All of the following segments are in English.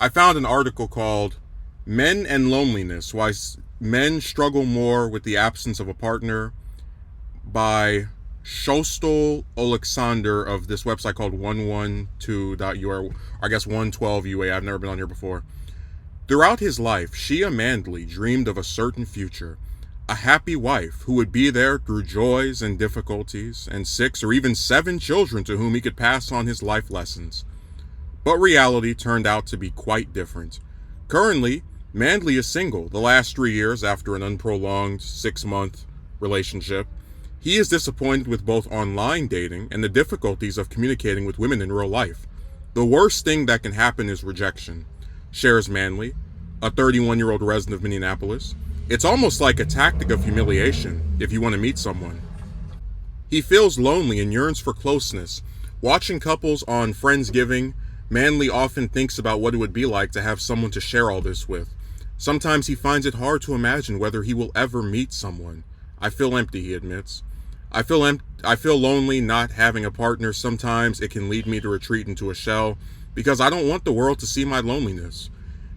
I found an article called Men and Loneliness, Why Men Struggle More with the Absence of a Partner by Shostal Alexander of this website called 112.ua, I guess 112UA. I've never been on here before. Throughout his life, Shia Mandley dreamed of a certain future, a happy wife who would be there through joys and difficulties, and 6 or even 7 children to whom he could pass on his life lessons. But reality turned out to be quite different. Currently, Mandley is single the last 3 years after an unprolonged 6-month relationship. He is disappointed with both online dating and the difficulties of communicating with women in real life. The worst thing that can happen is rejection, shares Mandley, a 31-year-old resident of Minneapolis. It's almost like a tactic of humiliation if you want to meet someone. He feels lonely and yearns for closeness. Watching couples on Friendsgiving, Mandley often thinks about what it would be like to have someone to share all this with. Sometimes he finds it hard to imagine whether he will ever meet someone. I feel empty, he admits. I feel lonely not having a partner. Sometimes it can lead me to retreat into a shell because I don't want the world to see my loneliness.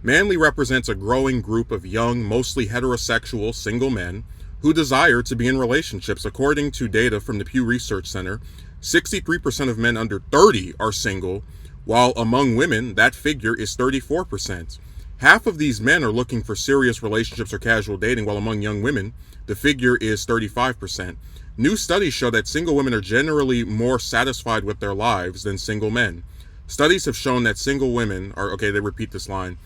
Mandley represents a growing group of young, mostly heterosexual, single men who desire to be in relationships. According to data from the Pew Research Center, 63% of men under 30 are single, while among women, that figure is 34%. Half of these men are looking for serious relationships or casual dating, while among young women, the figure is 35%. New studies show that single women are generally more satisfied with their lives than single men. Studies have shown that single women are, they repeat this line,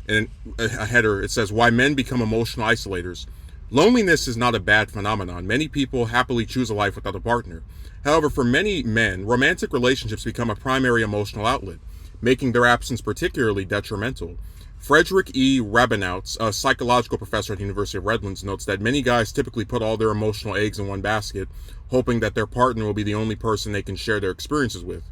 and a header, it says, why men become emotional isolators. Loneliness is not a bad phenomenon. Many people happily choose a life without a partner. However, for many men, romantic relationships become a primary emotional outlet, making their absence particularly detrimental. Frederick E. Rabinowitz, a psychological professor at the University of Redlands, notes that many guys typically put all their emotional eggs in one basket, hoping that their partner will be the only person they can share their experiences with.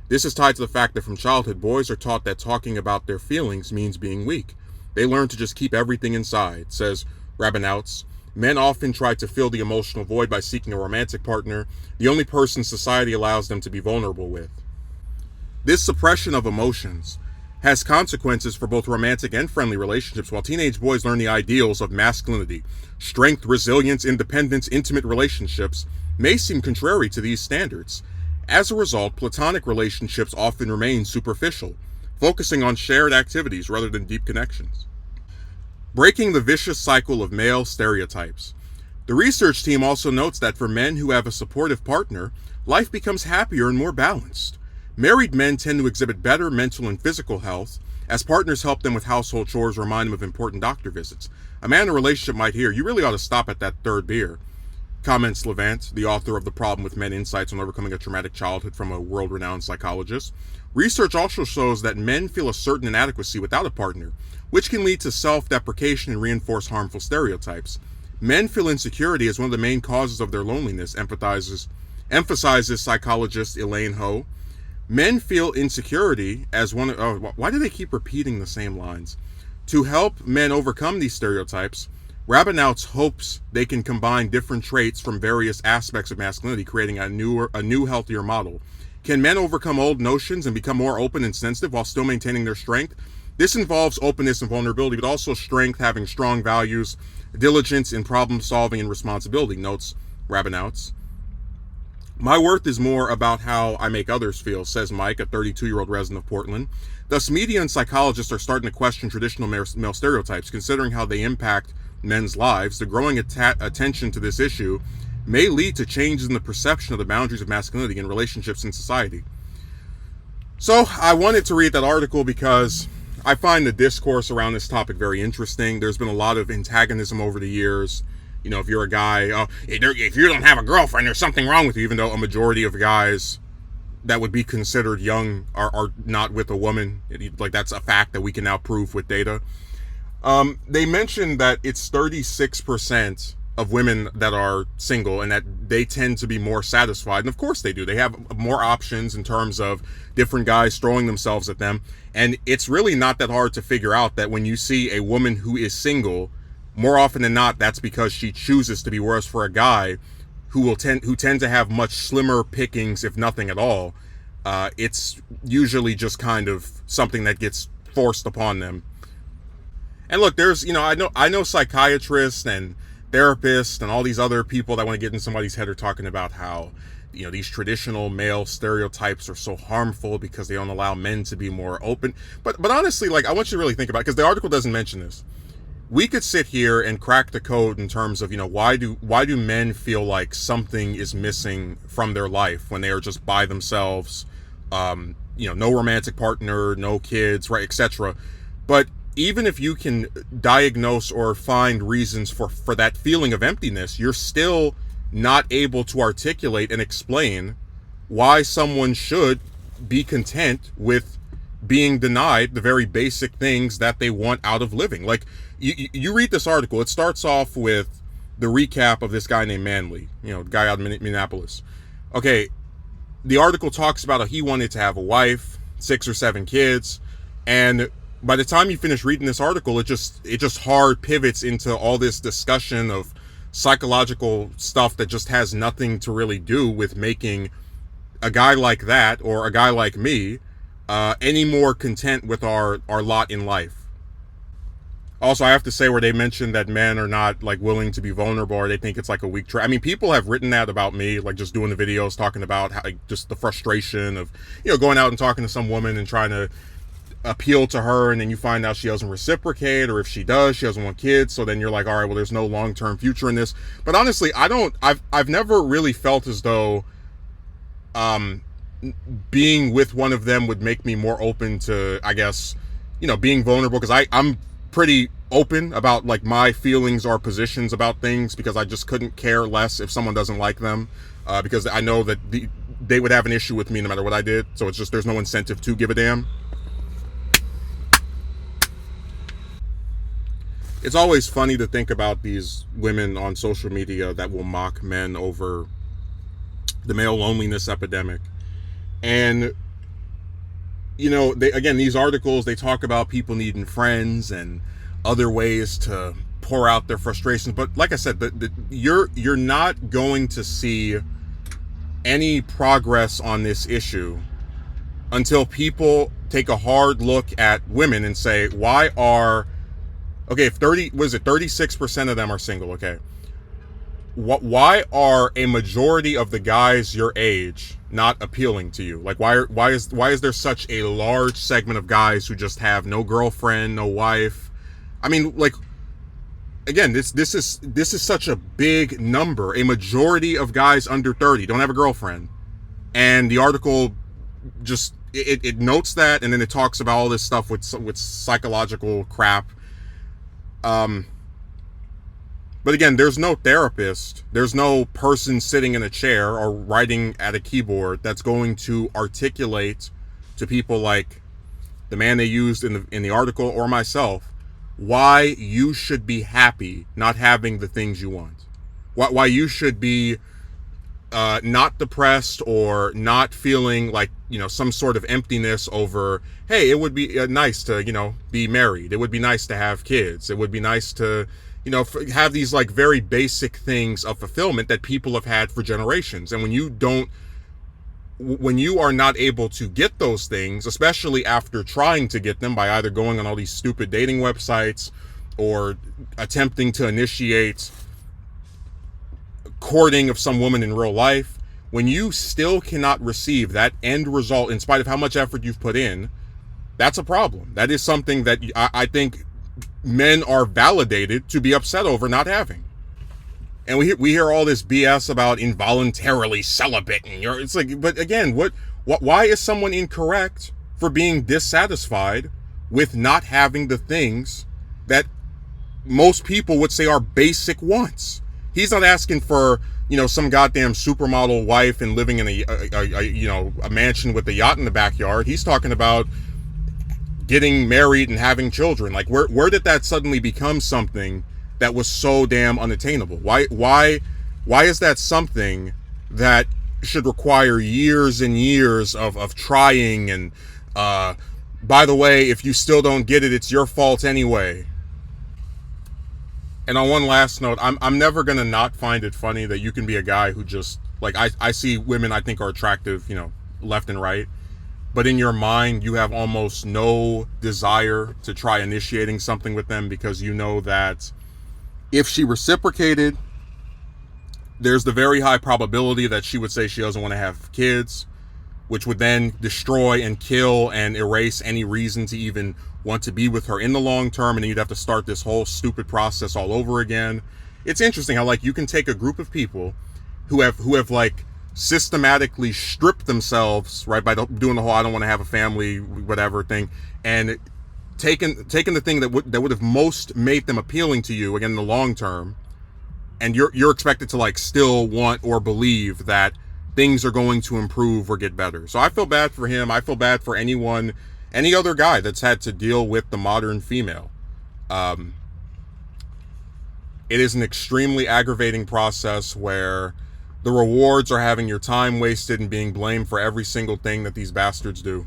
This is tied to the fact that from childhood, boys are taught that talking about their feelings means being weak. They learn to just keep everything inside, says Rabinowitz. Men often try to fill the emotional void by seeking a romantic partner, the only person society allows them to be vulnerable with. This suppression of emotions has consequences for both romantic and friendly relationships. While teenage boys learn the ideals of masculinity, strength, resilience, independence, intimate relationships may seem contrary to these standards. As a result, platonic relationships often remain superficial, focusing on shared activities rather than deep connections. Breaking the vicious cycle of male stereotypes. The research team also notes that for men who have a supportive partner, life becomes happier and more balanced. Married men tend to exhibit better mental and physical health, as partners help them with household chores or remind them of important doctor visits. A man in a relationship might hear, "You really ought to stop at that 3rd beer," comments Levant, the author of The Problem with Men: Insights on Overcoming a Traumatic Childhood from a world-renowned psychologist. Research also shows that men feel a certain inadequacy without a partner, which can lead to self-deprecation and reinforce harmful stereotypes. Men feel insecurity as one of the main causes of their loneliness, emphasizes psychologist Elaine Ho. Men feel insecurity as one of... why do they keep repeating the same lines? To help men overcome these stereotypes, Rabinowitz hopes they can combine different traits from various aspects of masculinity, creating a new, healthier model. Can men overcome old notions and become more open and sensitive while still maintaining their strength? This involves openness and vulnerability, but also strength, having strong values, diligence in problem solving, and responsibility, notes Rabinowitz. My worth is more about how I make others feel, says Mike, a 32-year-old resident of Portland. Thus, media and psychologists are starting to question traditional male stereotypes, considering how they impact men's lives. The growing attention to this issue may lead to changes in the perception of the boundaries of masculinity in relationships in society. So, I wanted to read that article because I find the discourse around this topic very interesting. There's been a lot of antagonism over the years. You know, if you're a guy, if you don't have a girlfriend, there's something wrong with you, even though a majority of guys that would be considered young are not with a woman. Like, that's a fact that we can now prove with data. They mentioned that it's 36% of women that are single and that they tend to be more satisfied. And of course they do. They have more options in terms of different guys throwing themselves at them. And it's really not that hard to figure out that when you see a woman who is single, more often than not, that's because she chooses to be. Whereas for a guy who tend to have much slimmer pickings, if nothing at all, it's usually just kind of something that gets forced upon them. And look, there's, I know psychiatrists and therapists and all these other people that want to get in somebody's head are talking about how, these traditional male stereotypes are so harmful because they don't allow men to be more open. But honestly, like, I want you to really think about it, because the article doesn't mention this. We could sit here and crack the code in terms of, why do men feel like something is missing from their life when they are just by themselves, no romantic partner, no kids, right, etc. But even if you can diagnose or find reasons for that feeling of emptiness, you're still not able to articulate and explain why someone should be content with being denied the very basic things that they want out of living. Like, you read this article, it starts off with the recap of this guy named Manley, guy out of Minneapolis. Okay, the article talks about how he wanted to have a wife, 6 or 7 kids, and by the time you finish reading this article, it just hard pivots into all this discussion of psychological stuff that just has nothing to really do with making a guy like that, or a guy like me, any more content with our lot in life. Also, I have to say, where they mentioned that men are not, like, willing to be vulnerable, or they think it's like a weak trait. I mean, people have written that about me, like, just doing the videos talking about how, like, just the frustration of, going out and talking to some woman and trying to appeal to her, and then you find out she doesn't reciprocate, or if she does, she doesn't want kids. So then you're like, all right, well, there's no long-term future in this. But honestly, I've never really felt as though being with one of them would make me more open to, I guess, being vulnerable, because I'm pretty open about, like, my feelings or positions about things, because I just couldn't care less if someone doesn't like them, because I know that they would have an issue with me no matter what I did. So it's just, there's no incentive to give a damn. It's always funny to think about these women on social media that will mock men over the male loneliness epidemic. And, these articles, they talk about people needing friends and other ways to pour out their frustrations. But like I said, you're not going to see any progress on this issue until people take a hard look at women and say, why are, okay, if 36% of them are single, okay, why are a majority of the guys your age not appealing to you? Like, why is there such a large segment of guys who just have no girlfriend, no wife? I mean, like, again, this is such a big number. A majority of guys under 30 don't have a girlfriend. And the article just, it notes that, and then it talks about all this stuff with psychological crap. But again, there's no therapist, there's no person sitting in a chair or writing at a keyboard that's going to articulate to people like the man they used in the article, or myself, why you should be happy not having the things you want. Why you should be not depressed or not feeling like, some sort of emptiness over, hey, it would be nice to, be married. It would be nice to have kids. It would be nice to, have these, like, very basic things of fulfillment that people have had for generations. And when you are not able to get those things, especially after trying to get them by either going on all these stupid dating websites or attempting to initiate courting of some woman in real life, when you still cannot receive that end result in spite of how much effort you've put in, that's a problem. That is something that I think men are validated to be upset over not having. And we hear all this BS about involuntarily celibate, and it's like, but again, why is someone incorrect for being dissatisfied with not having the things that most people would say are basic wants? He's not asking for, some goddamn supermodel wife and living in a mansion with a yacht in the backyard. He's talking about getting married and having children. Like, where did that suddenly become something that was so damn unattainable? Why is that something that should require years and years of trying? And by the way, if you still don't get it, it's your fault anyway. And on one last note, I'm never gonna not find it funny that you can be a guy who just, like, I see women I think are attractive, left and right, but in your mind you have almost no desire to try initiating something with them because you know that if she reciprocated, there's the very high probability that she would say she doesn't want to have kids, which would then destroy and kill and erase any reason to even want to be with her in the long term, and then you'd have to start this whole stupid process all over again. It's interesting how like you can take a group of people who have like systematically stripped themselves, right, by doing the whole I don't want to have a family whatever thing, and taken the thing that would have most made them appealing to you again in the long term, and you're expected to like still want or believe that things are going to improve or get better. So I feel bad for him. I feel bad for any other guy that's had to deal with the modern female. It is an extremely aggravating process where the rewards are having your time wasted and being blamed for every single thing that these bastards do.